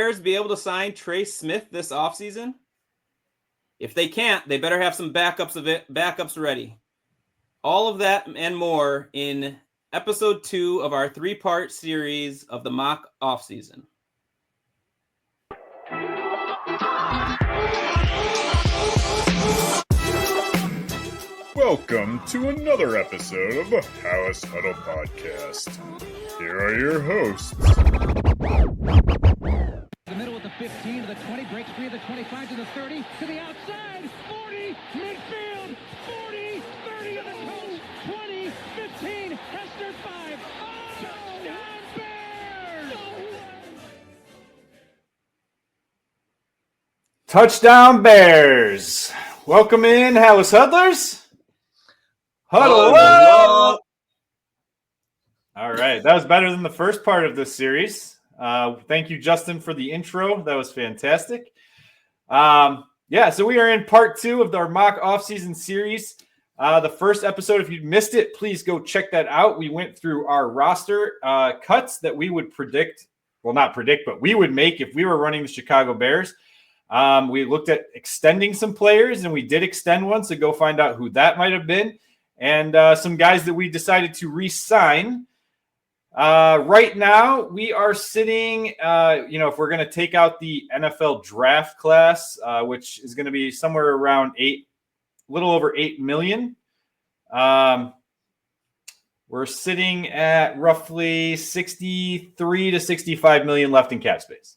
Bears be able to sign Trey Smith this offseason? If they can't, they better have some backups ready. All of that and more in episode 2 of our 3-part series of the mock offseason. Welcome to another episode of the Halas Huddle podcast. Here are your hosts. The middle of the 15 to the 20, breaks free of the 25 to the 30, to the outside, 40, midfield, 40, 30 to the coast, 20, 15, Hester 5, touchdown Bears! Touchdown Bears! Welcome in, Halas Huddlers. Huddle up! All right, that was better than the first part of this series. Thank you, Justin, for the intro. That was fantastic. So we are in part 2 of our mock offseason series. The first episode, if you missed it, please go check that out. We went through our roster cuts that we would we would make if we were running the Chicago Bears. We looked at extending some players, and we did extend one, so go find out who that might have been. And some guys that we decided to re-sign. Right now, we are sitting, if we're going to take out the NFL draft class, which is going to be somewhere around little over 8 million. We're sitting at roughly 63 to 65 million left in cap space.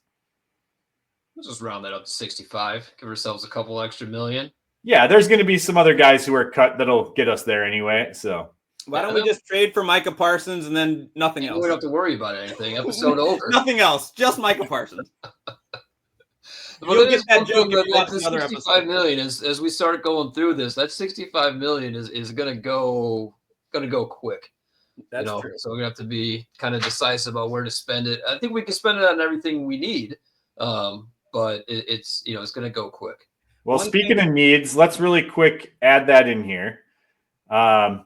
Let's just round that up to 65. Give ourselves a couple extra million. Yeah, there's going to be some other guys who are cut that'll get us there anyway. So why don't we just trade for Micah Parsons and then nothing else? We don't have to worry about anything. Episode over. Nothing else. Just Micah Parsons. You'll get that joke if you watch another episode. 65 million as we start going through this. That 65 million is going to go quick. That's true. So we're going to have to be kind of decisive about where to spend it. I think we can spend it on everything we need. But it's going to go quick. Well, speaking of needs, let's really quick add that in here. So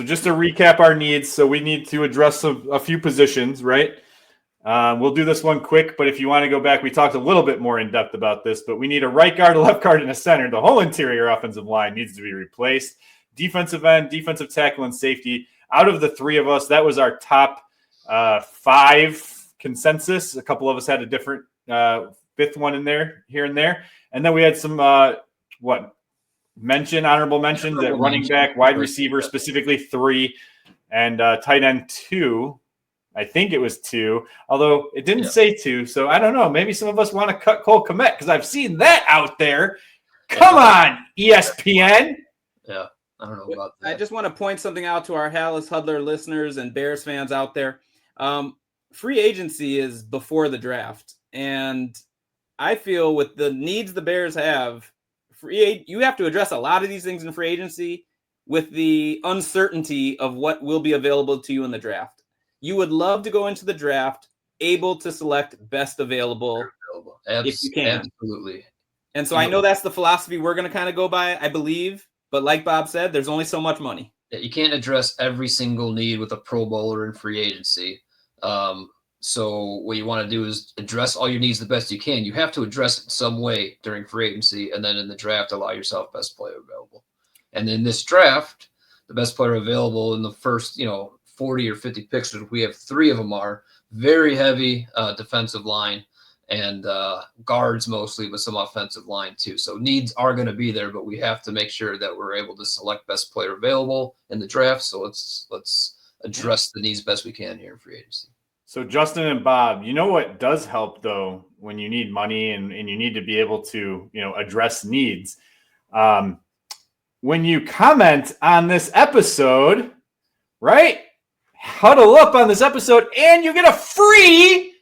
just to recap our needs, so we need to address a few positions, right? We'll do this one quick, but if you want to go back, we talked a little bit more in depth about this, but we need a right guard, a left guard, and a center. The whole interior offensive line needs to be replaced. Defensive end, defensive tackle, and safety. Out of the three of us, that was our top 5 consensus. A couple of us had a different fifth one in there, here and there. And then we had some, honorable mentions at running back, wide receiver, specifically 3, and tight end 2. I think it was 2, although it didn't say 2. So I don't know. Maybe some of us want to cut Cole Kmet because I've seen that out there. Come on, ESPN. Yeah, I don't know about that. I just want to point something out to our Halas Huddler listeners and Bears fans out there. Free agency is before the draft. And I feel with the needs the Bears have, you have to address a lot of these things in free agency with the uncertainty of what will be available to you in the draft. You would love to go into the draft able to select best available if you can. Absolutely. And so I know that's the philosophy we're going to kind of go by, I believe. But like Bob said, there's only so much money. You can't address every single need with a Pro Bowler in free agency. So what you want to do is address all your needs the best you can. You have to address it in some way during free agency, and then in the draft, allow yourself best player available. And in this draft, the best player available in the first, 40 or 50 picks, we have 3 of them are very heavy defensive line and guards mostly, but some offensive line too. So needs are going to be there, but we have to make sure that we're able to select best player available in the draft. So let's address the needs best we can here in free agency. So Justin and Bob, you know what does help though when you need money and you need to be able to, address needs. When you comment on this episode, right? Huddle up on this episode and you get a free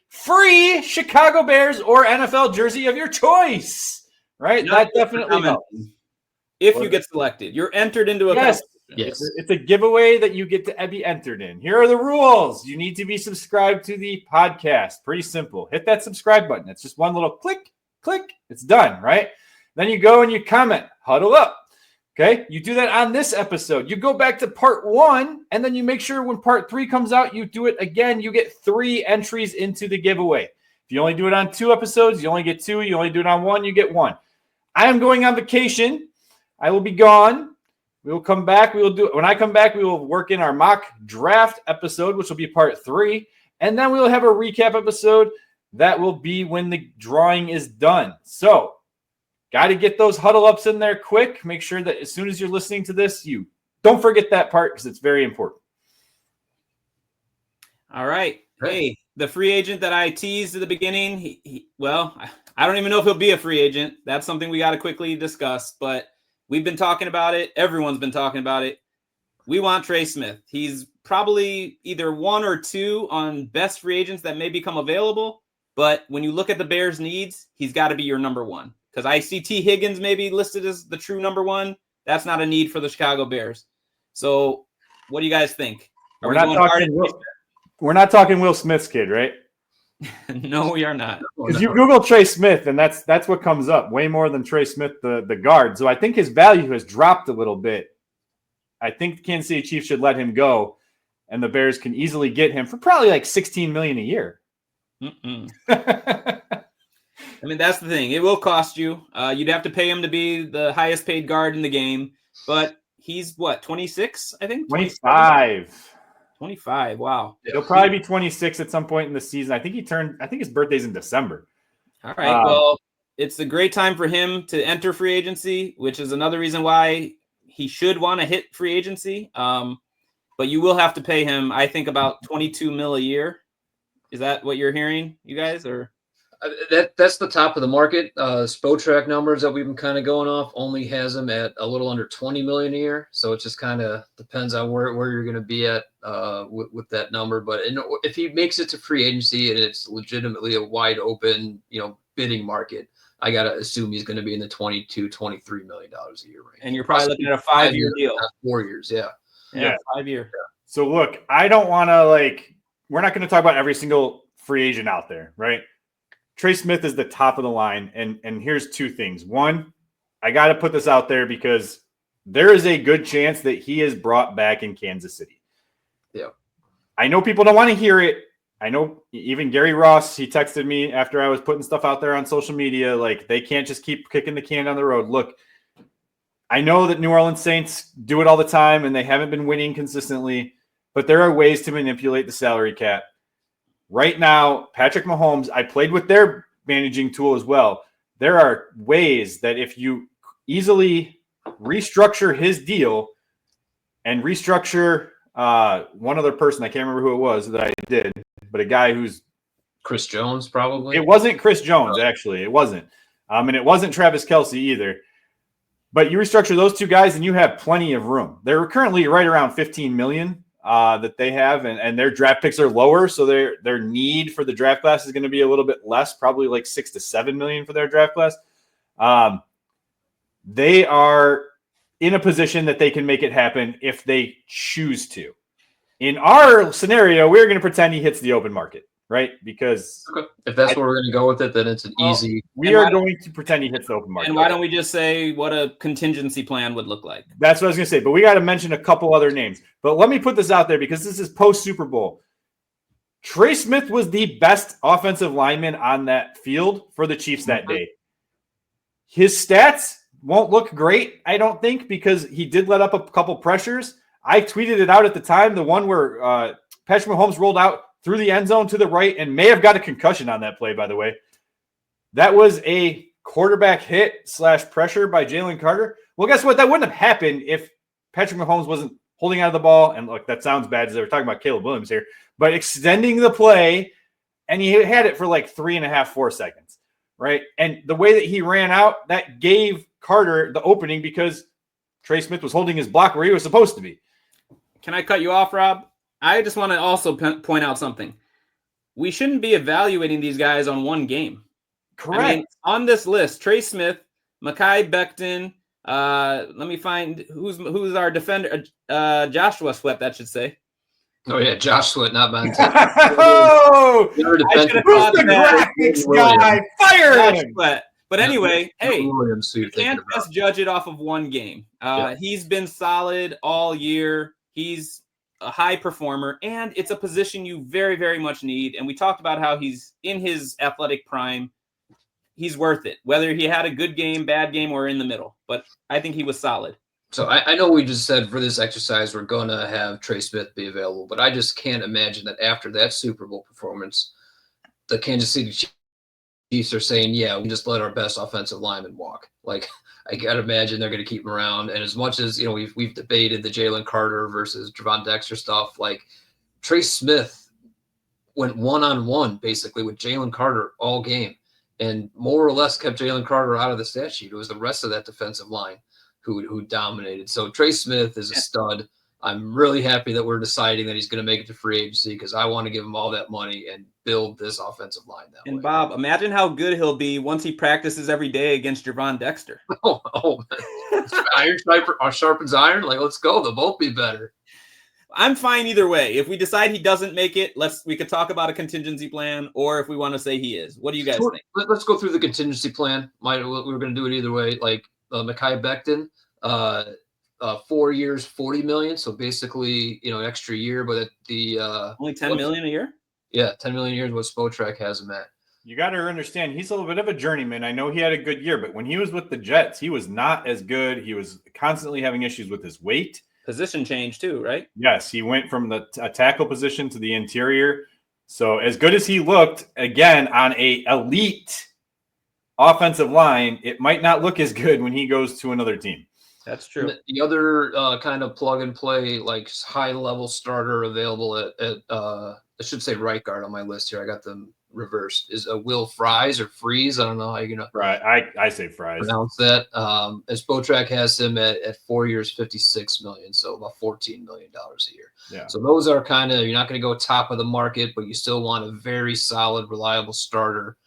Chicago Bears or NFL jersey of your choice, right? That definitely helps. If you get selected, you're entered into a competition. Yes. It's a giveaway that you get to be entered in. Here are the rules. You need to be subscribed to the podcast. Pretty simple. Hit that subscribe button. It's just one little click. It's done, right? Then you go and you comment, huddle up. Okay, you do that on this episode. You go back to part 1, and then you make sure when part 3 comes out, you do it again. You get 3 entries into the giveaway. If you only do it on 2 episodes, you only get 2. You only do it on 1, you get 1. I am going on vacation. I will be gone. We will come back. When I come back, we will work in our mock draft episode, which will be part 3. And then we will have a recap episode that will be when the drawing is done. So, got to get those huddle ups in there quick. Make sure that as soon as you're listening to this, you don't forget that part because it's very important. All right. Hey, the free agent that I teased at the beginning, well, I don't even know if he'll be a free agent. That's something we got to quickly discuss, but we've been talking about it. Everyone's been talking about it. We want Trey Smith. He's probably either 1 or 2 on best free agents that may become available, but when you look at the Bears' needs, he's got to be your number 1. Because I see T. Higgins maybe listed as the true number 1. That's not a need for the Chicago Bears. So what do you guys think? We're not talking Will Smith's kid, right? No, we are not. Because you Google Trey Smith, and that's what comes up. Way more than Trey Smith, the guard. So I think his value has dropped a little bit. I think the Kansas City Chiefs should let him go, and the Bears can easily get him for probably like $16 million a year. I mean, that's the thing. It will cost you. You'd have to pay him to be the highest paid guard in the game. But he's, 26, I think? 25. 25, wow. He'll probably be 26 at some point in the season. I think his birthday's in December. All right, well, it's a great time for him to enter free agency, which is another reason why he should want to hit free agency. But you will have to pay him, I think, about $22 million a year. Is that what you're hearing, you guys? Or that's the top of the market. Spotrac numbers that we've been kind of going off only has him at a little under $20 million a year. So it just kind of depends on where you're going to be at with that number. But if he makes it to free agency and it's legitimately a wide open, bidding market, I got to assume he's going to be in the $22-23 million a year range. And you're probably looking at a 5-year deal. 4 years, yeah. 5-year. Yeah. So look, I don't want to we're not going to talk about every single free agent out there, right? Trey Smith is the top of the line, and here's 2 things. One, I got to put this out there because there is a good chance that he is brought back in Kansas City. Yeah. I know people don't want to hear it. I know even Gary Ross, he texted me after I was putting stuff out there on social media, they can't just keep kicking the can down the road. Look, I know that New Orleans Saints do it all the time, and they haven't been winning consistently, but there are ways to manipulate the salary cap. Right now, Patrick Mahomes, I played with their managing tool as well. There are ways that if you easily restructure his deal and restructure one other person, I can't remember who it was that I did, but a guy who's Chris Jones, probably. It wasn't Chris Jones, actually. It wasn't. And it wasn't Travis Kelce either. But you restructure those 2 guys and you have plenty of room. They're currently right around $15 million. That they have, and their draft picks are lower, so their need for the draft class is going to be a little bit less, probably like $6 to $7 million for their draft class. They are in a position that they can make it happen if they choose to. In our scenario, we're going to pretend he hits the open market, right? Because if that's where we're going to go with it, then it's an easy. We are going to pretend he hits the open market. And why don't we just say what a contingency plan would look like? That's what I was going to say. But we got to mention a couple other names. But let me put this out there because this is post Super Bowl. Trey Smith was the best offensive lineman on that field for the Chiefs that day. His stats won't look great, I don't think, because he did let up a couple pressures. I tweeted it out at the time, the one where Patrick Mahomes rolled out through the end zone to the right and may have got a concussion on that play, by the way. That was a quarterback hit / pressure by Jalen Carter. Well, guess what? That wouldn't have happened if Patrick Mahomes wasn't holding out of the ball. And look, that sounds bad as they were talking about Caleb Williams here, but extending the play, and he had it for like 3.5, 4 seconds, right? And the way that he ran out, that gave Carter the opening because Trey Smith was holding his block where he was supposed to be. Can I cut you off, Rob? I just want to also point out something. We shouldn't be evaluating these guys on one game. Correct. I mean, on this list, Trey Smith, Mekhi Becton, let me find who's our defender. Joshua Sweat, that should say. Oh, yeah, Josh Sweat, not Monte. Oh! Who's the graphics guy? Fire him! But But anyway, hey, Williams, who you you're thinking can't about. just judge it off of one game. He's been solid all year. He's a high performer, and it's a position you very, very much need. And we talked about how he's in his athletic prime. He's worth it, whether he had a good game, bad game, or in the middle. But I think he was solid. So I know we just said for this exercise we're going to have Trey Smith be available, but I just can't imagine that after that Super Bowl performance, the Kansas City Chiefs are saying, yeah, we just let our best offensive lineman walk. Like, I got to imagine they're going to keep him around. And as much as, we've debated the Jalen Carter versus Javon Dexter stuff, like Trey Smith went one-on-one basically with Jalen Carter all game and more or less kept Jalen Carter out of the stat sheet. It was the rest of that defensive line who dominated. So Trey Smith is a stud. I'm really happy that we're deciding that he's going to make it to free agency because I want to give him all that money and build this offensive line that way. And Bob, imagine how good he'll be once he practices every day against Javon Dexter. Oh man. Iron sharpens iron. Like, let's go. They'll both be better. I'm fine either way. If we decide he doesn't make it, we could talk about a contingency plan, or if we want to say he is. What do you guys think? Let's go through the contingency plan. We were going to do it either way. Like Mekhi Becton, 4 years, $40 million. So basically, an extra year, but at the only $10 million a year. Yeah, $10 million a year is what Spotrac has him at. You got to understand, he's a little bit of a journeyman. I know he had a good year, but when he was with the Jets, he was not as good. He was constantly having issues with his weight. Position change too, right? Yes, he went from the tackle position to the interior. So as good as he looked, again, on a elite offensive line, it might not look as good when he goes to another team. That's true. The other kind of plug and play, like high level starter available at I should say right guard on my list here. I got them reversed. Is a Will Fries or Freeze? I don't know how you're gonna I say Fries. Pronounce that. As Spotrac has him at 4 years, $56 million, so about $14 million a year. Yeah. So those are kind of, you're not going to go top of the market, but you still want a very solid, reliable starter.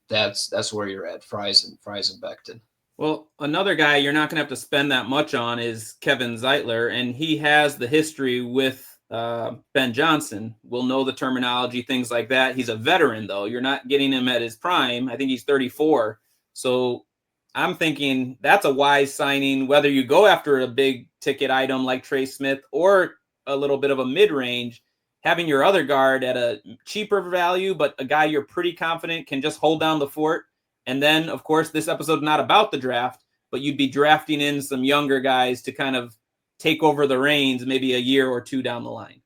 That's where you're at. Fries and Becton. Well, another guy you're not going to have to spend that much on is Kevin Zeitler, and he has the history with Ben Johnson. We'll know the terminology, things like that. He's a veteran, though. You're not getting him at his prime. I think he's 34. So I'm thinking that's a wise signing, whether you go after a big ticket item like Trey Smith or a little bit of a mid-range. Having your other guard at a cheaper value, but a guy you're pretty confident can just hold down the fort. And then, of course, this episode is not about the draft, but you'd be drafting in some younger guys to kind of take over the reins maybe a year or two down the line.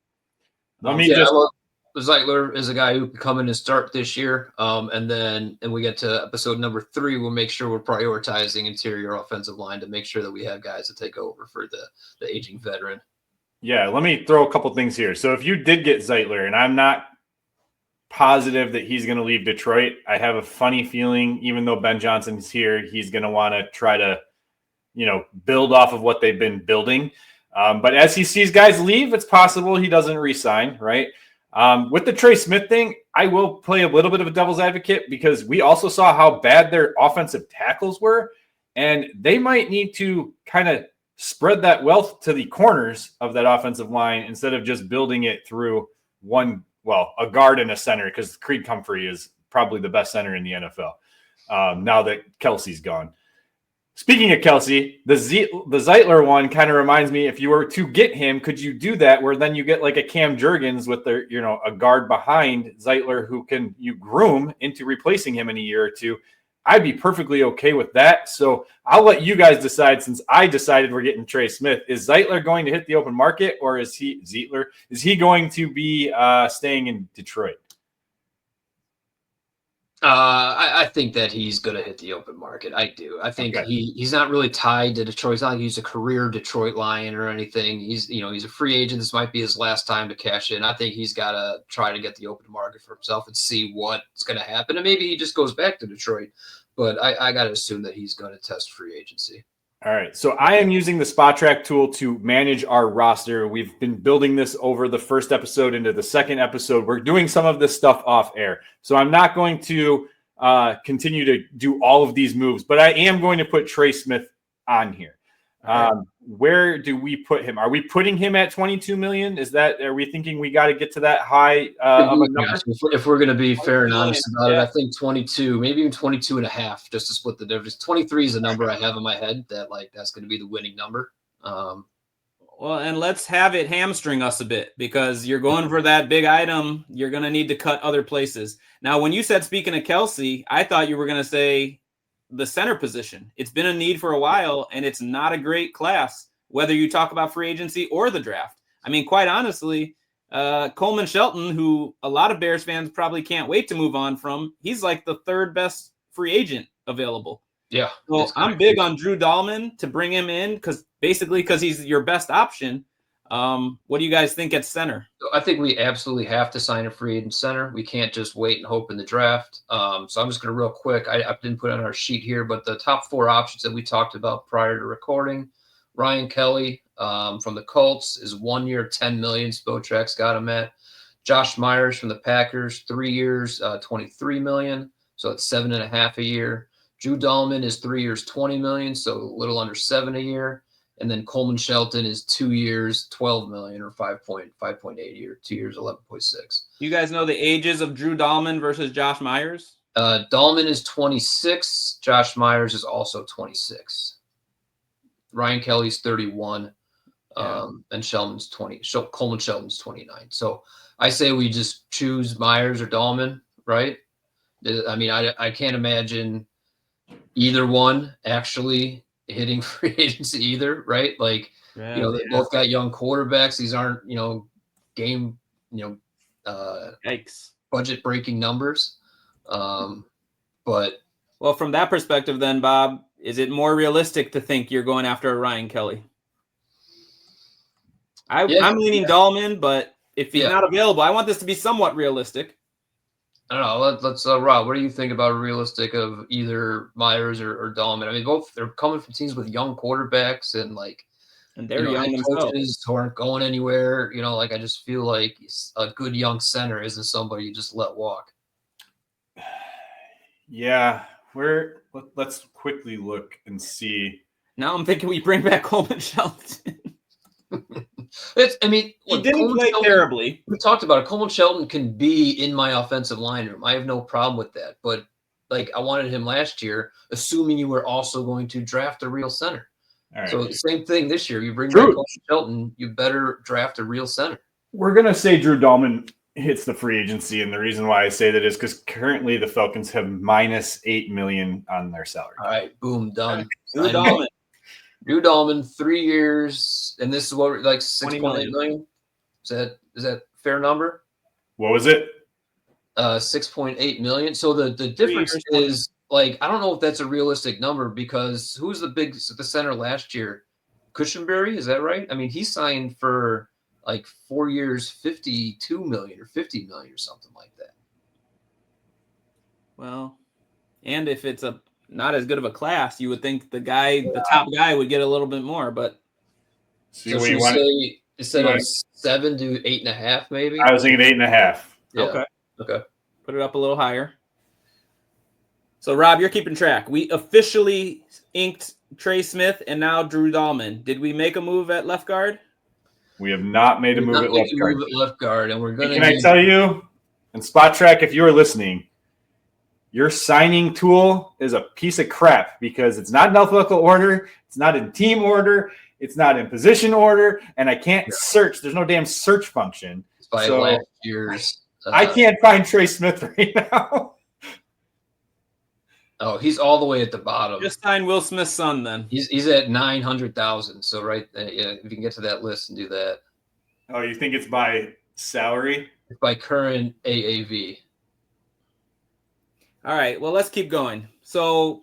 Zeitler is a guy who can come in and start this year. And we get to episode number 3, we'll make sure we're prioritizing interior offensive line to make sure that we have guys to take over for the aging veteran. Yeah, let me throw a couple things here. So if you did get Zeitler, and I'm not positive that he's going to leave Detroit, I have a funny feeling, even though Ben Johnson's here, he's going to want to try to, build off of what they've been building. But as he sees guys leave, it's possible he doesn't re-sign, right? With the Trey Smith thing, I will play a little bit of a devil's advocate because we also saw how bad their offensive tackles were, and they might need to kind of spread that wealth to the corners of that offensive line instead of just building it through a guard and a center, because Creed Comfrey is probably the best center in the NFL now that Kelsey's gone. Speaking of Kelsey, the Zeitler one kind of reminds me, if you were to get him, could you do that where then you get like a Cam Jurgens with their, a guard behind Zeitler who can you groom into replacing him in a year or two? I'd be perfectly okay with that. So I'll let you guys decide, since I decided we're getting Trey Smith. Is Zeitler going to hit the open market, or is he going to be staying in Detroit? I think that he's going to hit the open market. I do. I think he's not really tied to Detroit. It's not like he's a career Detroit Lion or anything. He's a free agent. This might be his last time to cash in. I think he's got to try to get the open market for himself and see what's going to happen. And maybe he just goes back to Detroit. But I got to assume that he's going to test free agency. All right. So I am using the Spotrac tool to manage our roster. We've been building this over the first episode into the second episode. We're doing some of this stuff off air. So I'm not going to continue to do all of these moves, but I am going to put Trey Smith on here. where do we put him? Are we putting him at 22 million? Are we thinking we got to get to that high of a number? If we're going to be fair and honest about it, Yeah. I think 22, maybe even 22 and a half, just to split the difference. 23 is a number I have in my head that's going to be the winning number. Well, and let's have it hamstring us a bit, because you're going for that big item. You're going to need to cut other places. Now, when you said, speaking of Kelsey, I thought you were going to say the center position. It's been a need for a while, and it's not a great class, whether you talk about free agency or the draft. I mean, quite honestly, Coleman Shelton, who a lot of Bears fans probably can't wait to move on from, he's like the third best free agent available. Yeah. So I'm big on Drew Dahlman to bring him in because he's your best option. What do you guys think at center? I think we absolutely have to sign a free agent center. We can't just wait and hope in the draft. So I'm just going to real quick. I didn't put it on our sheet here, but the top 4 options that we talked about prior to recording: Ryan Kelly from the Colts is 1 year, $10 million. Spotrack's got him at. Josh Myers from the Packers, 3 years, $23 million. So it's 7.5 a year. Drew Dahlman is 3 years, $20 million. So a little under 7 a year. And then Coleman Shelton is 2 years, $12 million, or 5.8 a year. 2 years, 11.6. You guys know the ages of Drew Dahlman versus Josh Myers? Dahlman is 26. Josh Myers is also 26. Ryan Kelly's 31. And Shelton's 20. Coleman Shelton's 29. So I say we just choose Myers or Dahlman, right? I mean, I can't imagine either one actually hitting free agency either, right? Like, they both got young quarterbacks. These aren't, game, Yikes. budget breaking numbers. But well, from that perspective, then, Bob, is it more realistic to think you're going after a Ryan Kelly? I'm leaning Dahlman, but if he's not available, I want this to be somewhat realistic. I don't know. Let's Rob, what do you think about realistic of either Myers or Dahlman? I mean, both, they're coming from teams with young quarterbacks and they're young themselves. Coaches who aren't going anywhere. I just feel like a good young center isn't somebody you just let walk. Yeah, let's quickly look and see. Now I'm thinking we bring back Coleman Shelton. He didn't play terribly. We talked about it. Coleman Shelton can be in my offensive line room. I have no problem with that. But I wanted him last year, assuming you were also going to draft a real center. All right. So the same thing this year. You bring back Coleman Shelton, you better draft a real center. We're gonna say Drew Dahlman hits the free agency, and the reason why I say that is because currently the Falcons have -$8 million on their salary. All right, boom, done. Drew Dahlman, 3 years, and this is what $6.8 million. Is that fair number? What was it? $6.8 million. So the difference is I don't know if that's a realistic number because who's the center last year? Cushenberry, is that right? I mean, he signed for 4 years, $52 million or $50 million or something like that. Well, and if it's not as good of a class, you would think the top guy would get a little bit more, but so should we say instead of 7 to 8.5, maybe? I was thinking 8.5. Yeah. Okay. Put it up a little higher. So Rob, you're keeping track. We officially inked Trey Smith and now Drew Dahlman. Did we make a move at left guard? We have not made a move at left guard. And we're gonna. Can I tell you, and Spot Track, if you are listening, your signing tool is a piece of crap because it's not in alphabetical order, it's not in team order, it's not in position order, and I can't search. There's no damn search function. It's by last year's. I can't find Trey Smith right now. Oh, he's all the way at the bottom. Just sign Will Smith's son then. He's at 900,000. So if you can get to that list and do that. Oh, you think it's by salary? It's by current AAV. All right, well, let's keep going. So,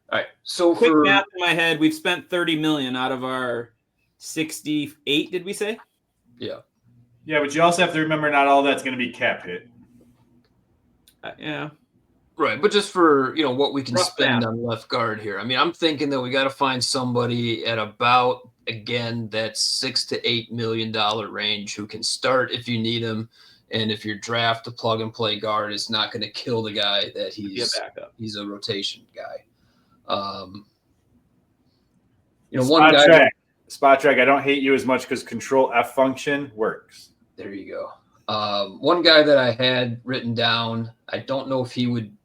quick math in my head, we've spent $30 million out of our 68, did we say? Yeah. Yeah, but you also have to remember not all that's going to be cap hit. Yeah. Right, but just for, what we can spend on left guard here. I mean, I'm thinking that we got to find somebody at about, again, that $6 to $8 million range who can start if you need him. And if your draft a plug and play guard, it's not going to kill the guy that he's a rotation guy. one guy. Spot track. I don't hate you as much because Control F function works. There you go. One guy that I had written down, I don't know if he would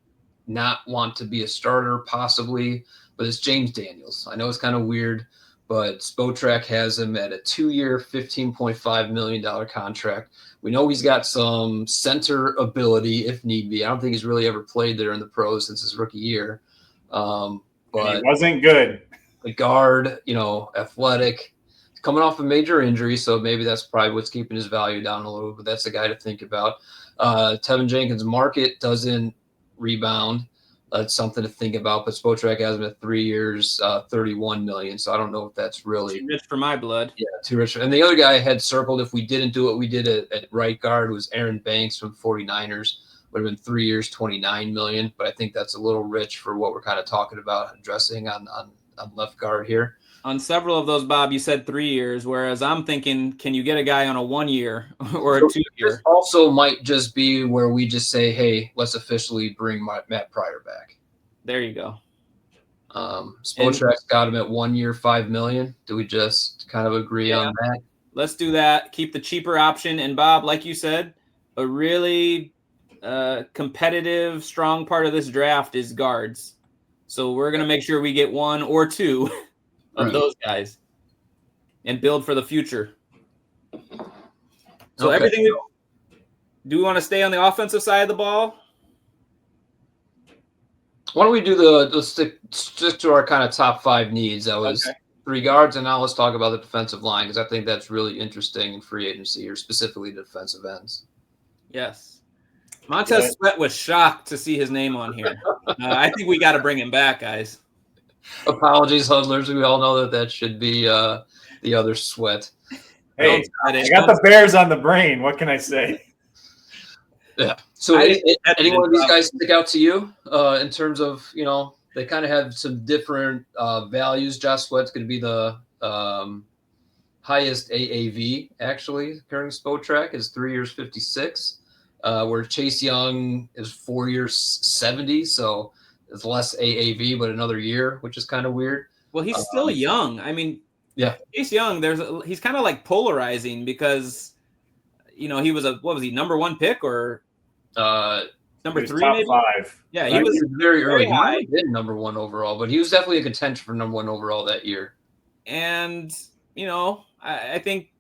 not want to be a starter, possibly, but it's James Daniels. I know it's kind of weird, but Spotrac has him at a 2-year, $15.5 million contract. We know he's got some center ability if need be. I don't think he's really ever played there in the pros since his rookie year. But he wasn't good. The guard, athletic, coming off a major injury, so maybe that's probably what's keeping his value down a little, but that's the guy to think about. Tevin Jenkins' market doesn't rebound. That's something to think about, but Spotrac has him at 3 years, $31 million, so I don't know if that's really too rich for my blood. Yeah, too rich. And the other guy I had circled, if we didn't do what we did at right guard, was Aaron Banks from 49ers. Would have been 3 years, $29 million, but I think that's a little rich for what we're kind of talking about addressing on left guard here. On several of those, Bob, you said 3 years, whereas I'm thinking, can you get a guy on a 1 year or a 2 year? This also might just be where we just say, hey, let's officially bring Matt Pryor back. There you go. Spotrac's got him at 1 year, $5 million. Do we just kind of agree on that? Let's do that. Keep the cheaper option. And Bob, like you said, a really competitive, strong part of this draft is guards. So we're going to make sure we get 1 or 2 of those guys and build for the future. So everything. Do we want to stay on the offensive side of the ball? Why don't we do let's stick to our kind of top 5 needs. That was 3 guards, and now let's talk about the defensive line because I think that's really interesting in free agency, or specifically defensive ends. Yes. Montez Sweat was shocked to see his name on here. I think we got to bring him back, guys. Apologies, Huddlers. We all know that should be the other Sweat. Hey, I got the Bears on the brain. What can I say? Yeah. So any one of these guys stick out to you in terms of, they kind of have some different values. Josh Sweat's going to be the highest AAV, actually, according to Spotrac, is 3 years, 56, where Chase Young is 4 years, 70. So it's less AAV, but another year, which is kind of weird. Well, he's still young. I mean, Chase Young, he's kind of like polarizing because – he was number 1 pick or number 3, top maybe? 5. Yeah, he was very early. Very high. He been number 1 overall, but he was definitely a contention for number 1 overall that year. And, I think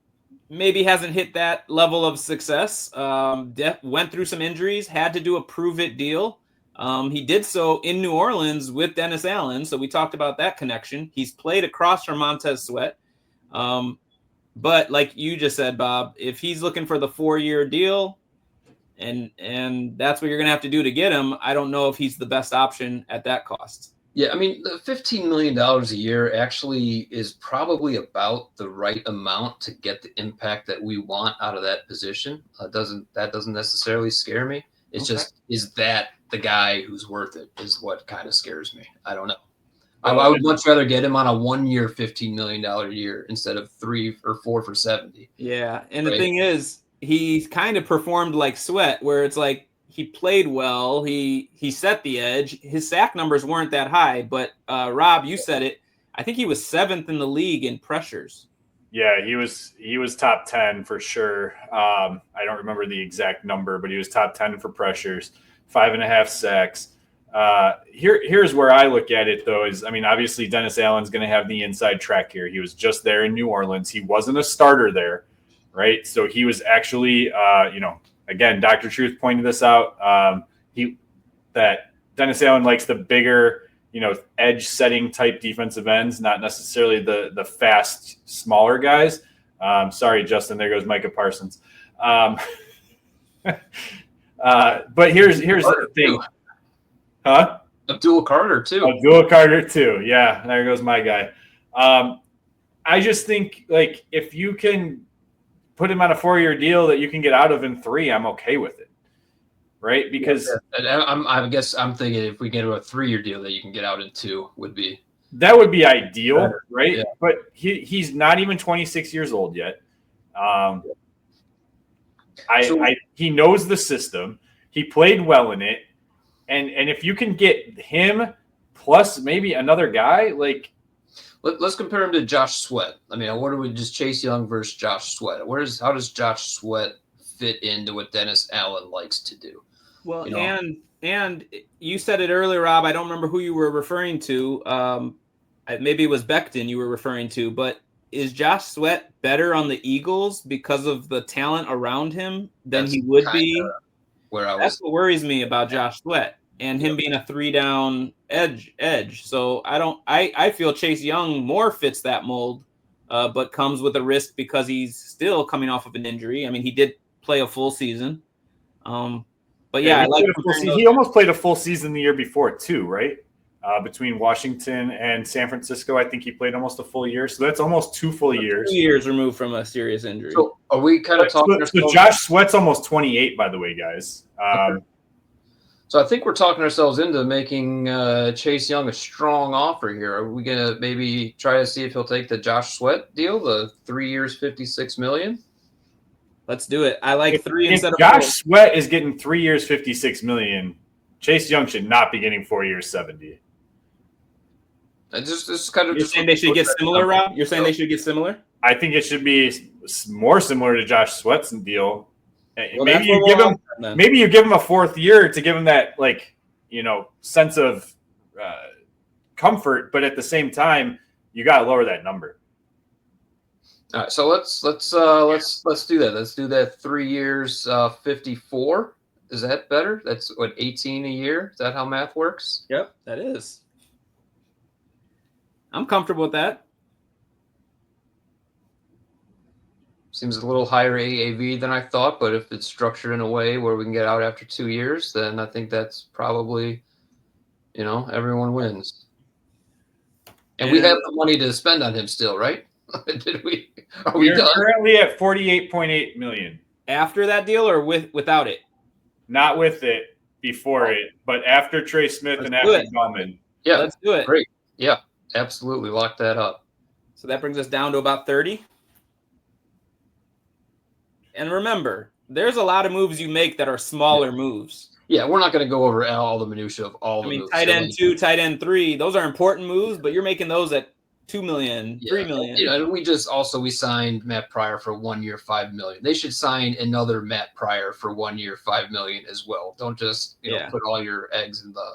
maybe hasn't hit that level of success. Went through some injuries, had to do a prove-it deal. He did so in New Orleans with Dennis Allen, so we talked about that connection. He's played across from Montez Sweat. But like you just said, Bob, if he's looking for the 4-year deal and that's what you're going to have to do to get him, I don't know if he's the best option at that cost. Yeah, I mean, the $15 million a year actually is probably about the right amount to get the impact that we want out of that position. That doesn't necessarily scare me. It's just, is that the guy who's worth it is what kind of scares me. I don't know. I would much rather get him on a 1 year, $15 million a year instead of 3 or 4 for 70. Yeah. And the thing is, he kind of performed like Sweat, where it's like he played well. He set the edge. His sack numbers weren't that high, but Rob, you said it. I think he was 7th in the league in pressures. Yeah, he was top 10 for sure. I don't remember the exact number, but he was top 10 for pressures, 5.5 sacks. Here's where I look at it, though, is, I mean, obviously Dennis Allen's going to have the inside track here. He was just there in New Orleans. He wasn't a starter there, right? So he was actually, again, Dr. Truth pointed this out. That Dennis Allen likes the bigger, edge setting type defensive ends, not necessarily the fast, smaller guys. Sorry, Justin, there goes Micah Parsons. But here's the thing. Huh? Abdul Carter, too. Abdul Carter, too. Yeah, there goes my guy. I just think, like, if you can put him on a 4-year deal that you can get out of in 3, I'm okay with it. Right? Because I guess I'm thinking if we get a 3-year deal that you can get out in 2 would be. That would be ideal, right? Yeah. But he's not even 26 years old yet. He knows the system. He played well in it. And if you can get him plus maybe another guy, like. Let's compare him to Josh Sweat. I mean, what do we just Chase Young versus Josh Sweat? How does Josh Sweat fit into what Dennis Allen likes to do? Well, and you said it earlier, Rob. I don't remember who you were referring to. Maybe it was Becton you were referring to, but is Josh Sweat better on the Eagles because of the talent around him than he would be? That's what worries me about Josh Sweat and him being a 3-down edge. So I feel Chase Young more fits that mold, but comes with a risk because he's still coming off of an injury. I mean, he did play a full season. But yeah, he almost played a full season the year before too, right? Between Washington and San Francisco, I think he played almost a full year. So that's almost 2 full years. 2 years removed from a serious injury. So are we kind of talking? So Josh Sweat's almost 28, by the way, guys. Okay. So I think we're talking ourselves into making Chase Young a strong offer here. Are we gonna maybe try to see if he'll take the Josh Sweat deal, the 3 years, $56 million? Let's do it. I like three instead of Josh 4. Sweat is getting 3 years, $56 million. Chase Young should not be getting 4 years, $70. You're saying they should get similar, Rob? You're saying they should get similar? I think it should be more similar to Josh Sweat's deal. Well, maybe you give him a 4th year to give him that sense of comfort, but at the same time, you got to lower that number. All right, so let's do that. Let's do that 3 years, 54. Is that better? That's what, 18 a year? Is that how math works? Yep, that is. I'm comfortable with that. Seems a little higher AAV than I thought, but if it's structured in a way where we can get out after 2 years, then I think that's probably, everyone wins. And we have the money to spend on him still, right? Did we? Are we done? Currently at $48.8 million. After that deal or without it? Not with it, before it, but after Trey Smith and after Gallman. Yeah, let's do it. Great. Yeah, absolutely. Lock that up. So that brings us down to about 30. And remember, there's a lot of moves you make that are smaller moves. Yeah, we're not going to go over all the minutia of all the moves. Tight end 2, tight end 3, those are important moves, but you're making those at $2 million, $3 million. And we signed Matt Pryor for 1 year, $5 million. They should sign another Matt Pryor for 1 year, $5 million as well. Don't just put all your eggs in the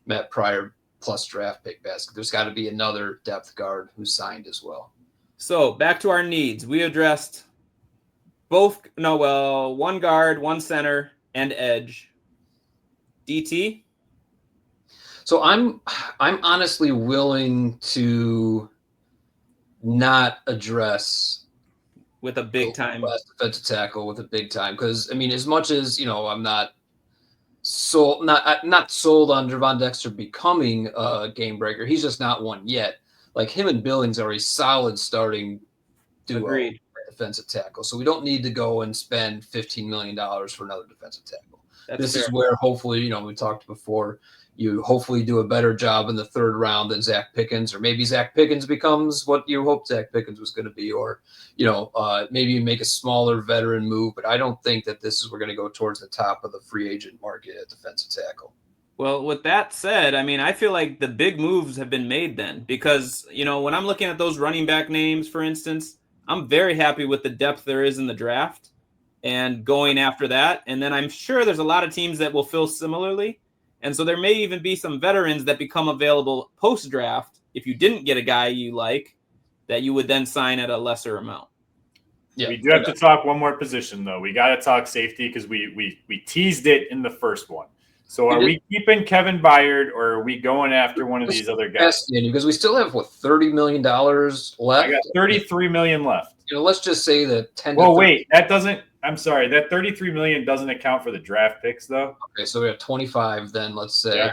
Matt Pryor plus draft pick basket. There's got to be another depth guard who's signed as well. So back to our needs. We addressed one guard, one center, and edge. DT. So I'm honestly willing to not address with a big time defensive tackle with a big time, because I mean, as much as I'm not sold on Gervon Dexter becoming a game breaker, he's just not one yet. Like, him and Billings are a solid starting duo. Agreed. Defensive tackle, so we don't need to go and spend $15 million for another defensive tackle. This is where hopefully, we talked before, you hopefully do a better job in the 3rd round than Zach Pickens, or maybe Zach Pickens becomes what you hoped Zach Pickens was going to be, or, maybe you make a smaller veteran move, but I don't think that we're going to go towards the top of the free agent market at defensive tackle. Well, with that said, I mean, I feel like the big moves have been made then, because, when I'm looking at those running back names, for instance, I'm very happy with the depth there is in the draft and going after that. And then I'm sure there's a lot of teams that will feel similarly. And so there may even be some veterans that become available post-draft if you didn't get a guy you like, that you would then sign at a lesser amount. Yeah, we do have to talk one more position, though. We got to talk safety because we teased it in the first one. So are we keeping Kevin Byard, or are we going after one of these other guys? Because we still have, $30 million left? I got $33 million left. Let's just say that 10. Well, wait, that doesn't. I'm sorry, that $33 million doesn't account for the draft picks, though. Okay, so we have 25 then, let's say. Yeah.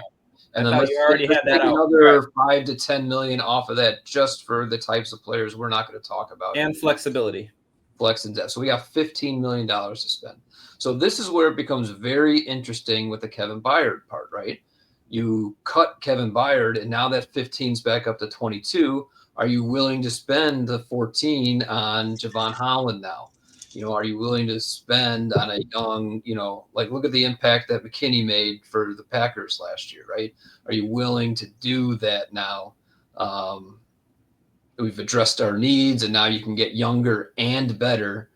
And then let's already had that another 5 to 10 million off of that just for the types of players we're not going to talk about. And flexibility. Flex and depth. So we got $15 million to spend. So this is where it becomes very interesting with the Kevin Byard part, right? You cut Kevin Byard, and now that 15's back up to 22. Are you willing to spend the 14 on Javon Holland now? Are you willing to spend on a young, look at the impact that McKinney made for the Packers last year, right? Are you willing to do that now? we've addressed our needs, and now you can get younger and better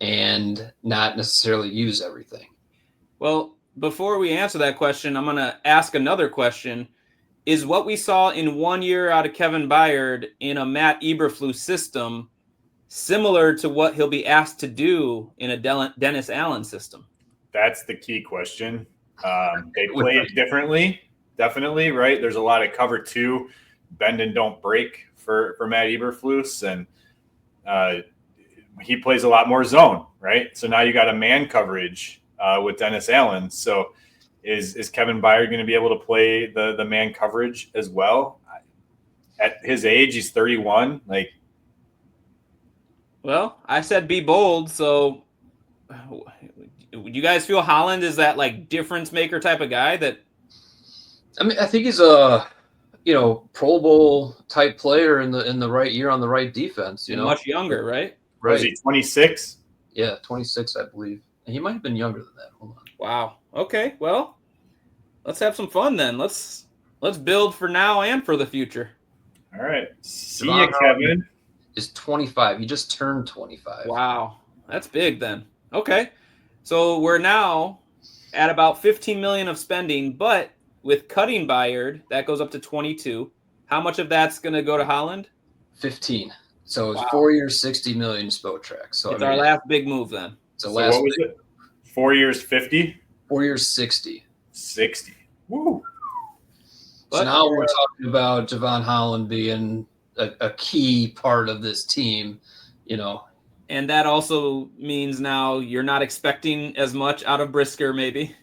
and not necessarily use everything. Well, before we answer that question, I'm going to ask another question. Is what we saw in 1 year out of Kevin Byard in a Matt Eberflus system similar to what he'll be asked to do in a Dennis Allen system? That's the key question. They play it differently, definitely, right? There's a lot of cover two, bend and don't break for Matt Eberflus, and he plays a lot more zone, right? So now you got a man coverage with Dennis Allen. So is Kevin Byard going to be able to play the man coverage as well? At his age, he's 31. Like, well, I said be bold. So do you guys feel Holland is that like difference maker type of guy that? I mean, I think he's a, Pro Bowl type player in the right year on the right defense, much younger, right? Right. Was he 26? Yeah, 26, I believe. And he might have been younger than that. Hold on. Wow. Okay. Well, let's have some fun then. Let's build for now and for the future. All right. See ya, Kevin. Is 25. He just turned 25. Wow. That's big then. Okay. So we're now at about 15 million of spending, but with cutting Byard, that goes up to 22. How much of that's going to go to Holland? 15. So it's 4 years, 60 million Spotrac. So it's our last big move then. So what was it? 4 years, 50? 4 years, 60. 60. Woo. So now we're talking about Javon Holland being a key part of this team, And that also means now you're not expecting as much out of Brisker, maybe.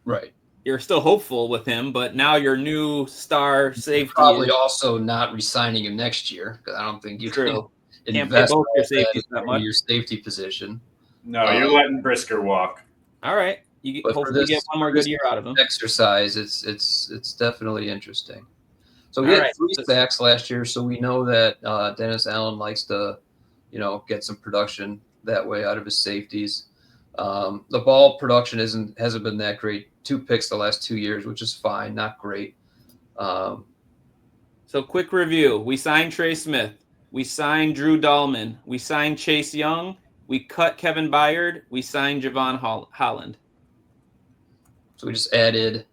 Right. You're still hopeful with him, but now your new star safety. Probably also not re-signing him next year, because I don't think you can invest both your safeties that much. Your safety position. No, you're letting Brisker walk. All right. You hopefully get one more good year out of him. Exercise, it's definitely interesting. So we had 3 sacks last year, so we know that Dennis Allen likes to, get some production that way out of his safeties. The ball production hasn't been that great. 2 picks the last 2 years, which is fine, not great. So quick review. We signed Trey Smith. We signed Drew Dahlman. We signed Chase Young. We cut Kevin Byard. We signed Javon Holland. So we just added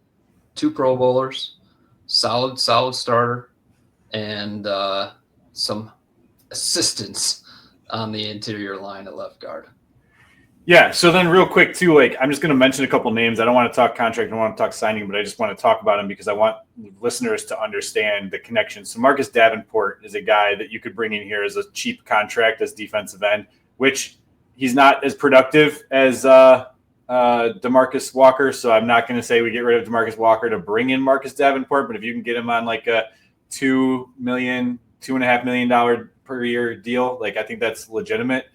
2 Pro Bowlers, solid starter, and some assistance on the interior line at left guard. Yeah, so then real quick too, I'm just going to mention a couple names. I don't want to talk contract, I don't want to talk signing, but I just want to talk about them because I want listeners to understand the connection. So Marcus Davenport is a guy that you could bring in here as a cheap contract as defensive end, which he's not as productive as DeMarcus Walker. So I'm not going to say we get rid of DeMarcus Walker to bring in Marcus Davenport, but if you can get him on like a $2.5 million per year deal, I think that's legitimate.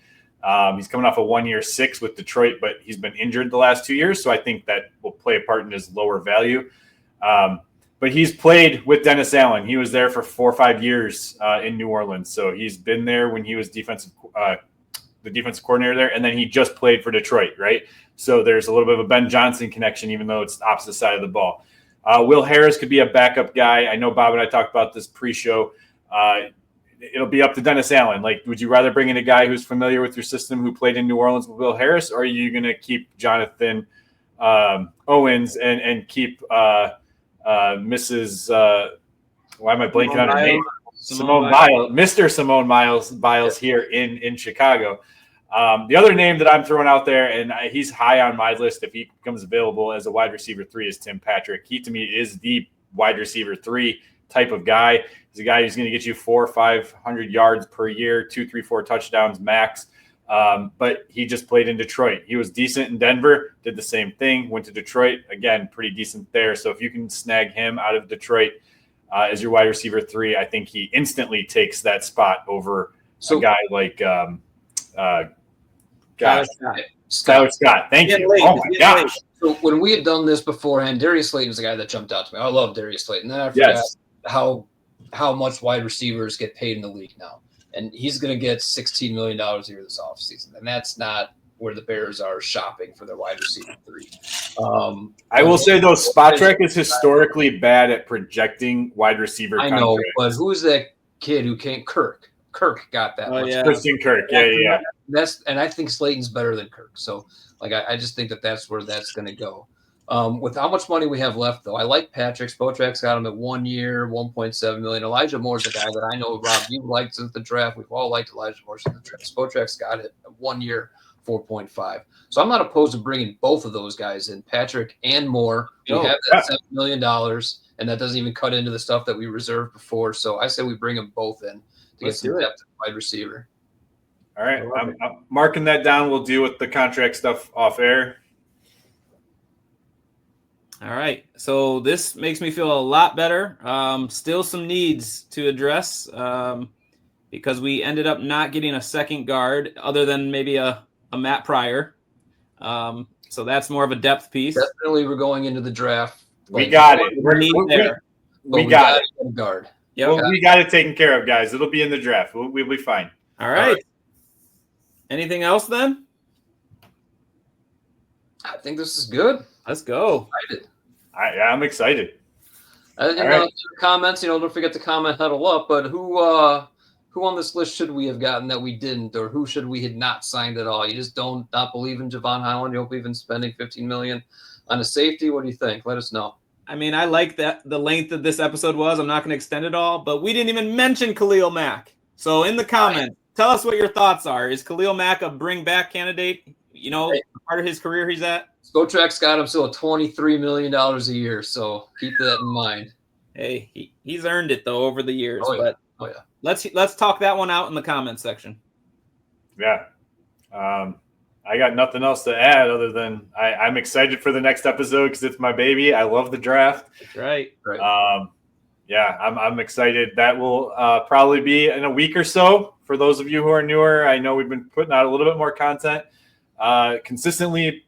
He's coming off a 1 year 6 with Detroit, but he's been injured the last 2 years. So I think that will play a part in his lower value. But he's played with Dennis Allen. He was there for 4 or 5 years in New Orleans. So he's been there when he was the defensive coordinator there. And then he just played for Detroit, right? So there's a little bit of a Ben Johnson connection, even though it's the opposite side of the ball. Will Harris could be a backup guy. I know Bob and I talked about this pre-show. It'll be up to Dennis Allen. Would you rather bring in a guy who's familiar with your system who played in New Orleans with Will Harris, or are you going to keep Jonathan Owens and keep Mrs. Why am I blanking on her name? Simone Biles, Mr. Simone Biles here in Chicago. The other name that I'm throwing out there, and he's high on my list if he becomes available as a wide receiver 3, is Tim Patrick. He, to me, is the wide receiver 3 type of guy. He's a guy who's going to get you 400 or 500 yards per year, 2, 3, 4 touchdowns max. But he just played in Detroit. He was decent in Denver, did the same thing, went to Detroit. Again, pretty decent there. So if you can snag him out of Detroit as your wide receiver 3, I think he instantly takes that spot over a guy like Skylar Scott. Thank you. Oh, my gosh. So when we had done this beforehand, Darius Slayton was the guy that jumped out to me. I love Darius Slayton. Then I forgot how much wide receivers get paid in the league now. And he's going to get $16 million a year this offseason. And that's not where the Bears are shopping for their wide receiver 3. I will say, though, Spotrac is historically bad at projecting wide receiver contracts. I know, but who is that kid who can't Kirk. Kirk got that much. Yeah. Christian Kirk. Yeah. And I think Slayton's better than Kirk. So like I just think that's where that's going to go. With how much money we have left, though, I like Patrick. Spotrac's got him at 1 year, $1.7 million. Elijah Moore's a guy that I know, Rob, you liked since the draft. We've all liked Elijah Moore since the draft. Spotrac's got it at 1 year, 4.5. So I'm not opposed to bringing both of those guys in, Patrick and Moore. We have that $7 million, and that doesn't even cut into the stuff that we reserved before. So I say we bring them both in to get some depth at wide receiver. All right. I'm marking that down. We'll deal with the contract stuff off air. All right. So this makes me feel a lot better. Still some needs to address because we ended up not getting a second guard other than maybe a Matt Pryor. So that's more of a depth piece. Definitely we're going into the draft. We got it. We got it. A guard. Yep. Well, we got it taken care of, guys. It'll be in the draft. We'll be fine. All right. Anything else then? I think this is good. Let's go. I'm excited. Comments, don't forget to comment Huddle Up. But who on this list should we have gotten that we didn't, or who should we had not signed at all? You just not believe in Javon Holland. You don't believe in spending $15 million on a safety. What do you think? Let us know. I mean, I like that the length of this episode was. I'm not going to extend it all, but we didn't even mention Khalil Mack. So in the comments, tell us what your thoughts are. Is Khalil Mack a bring back candidate? Part of his career he's at. Spotrac's got him still at $23 million a year, so keep that in mind. Hey, he's earned it though over the years. Oh, yeah. But let's talk that one out in the comment section. Yeah. I got nothing else to add other than I'm excited for the next episode because it's my baby. I love the draft. That's right. I'm excited. That will probably be in a week or so. For those of you who are newer, I know we've been putting out a little bit more content consistently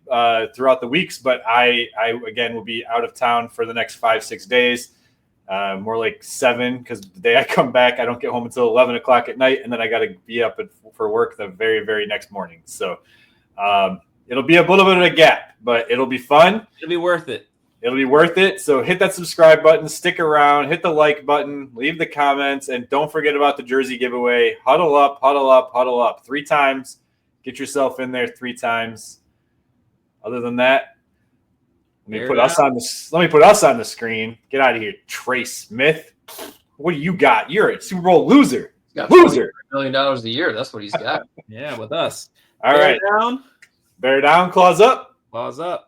throughout the weeks, but I again will be out of town for the next 5-6 days, more like 7, because the day I come back, I don't get home until 11 o'clock at night, and then I got to be up for work the very, very next morning. So it'll be a little bit of a gap, but it'll be fun. It'll be worth it. It'll be worth it. So hit that subscribe button, stick around, hit the like button, leave the comments, and don't forget about the jersey giveaway. Huddle up, huddle up, huddle up 3 times. Get yourself in there 3 times. Other than that, let me put us on the screen. Get out of here, Trey Smith. What do you got? You're a Super Bowl loser. Loser. $1 million a year. That's what he's got. Yeah, with us. All right. Bear down, claws up. Claws up.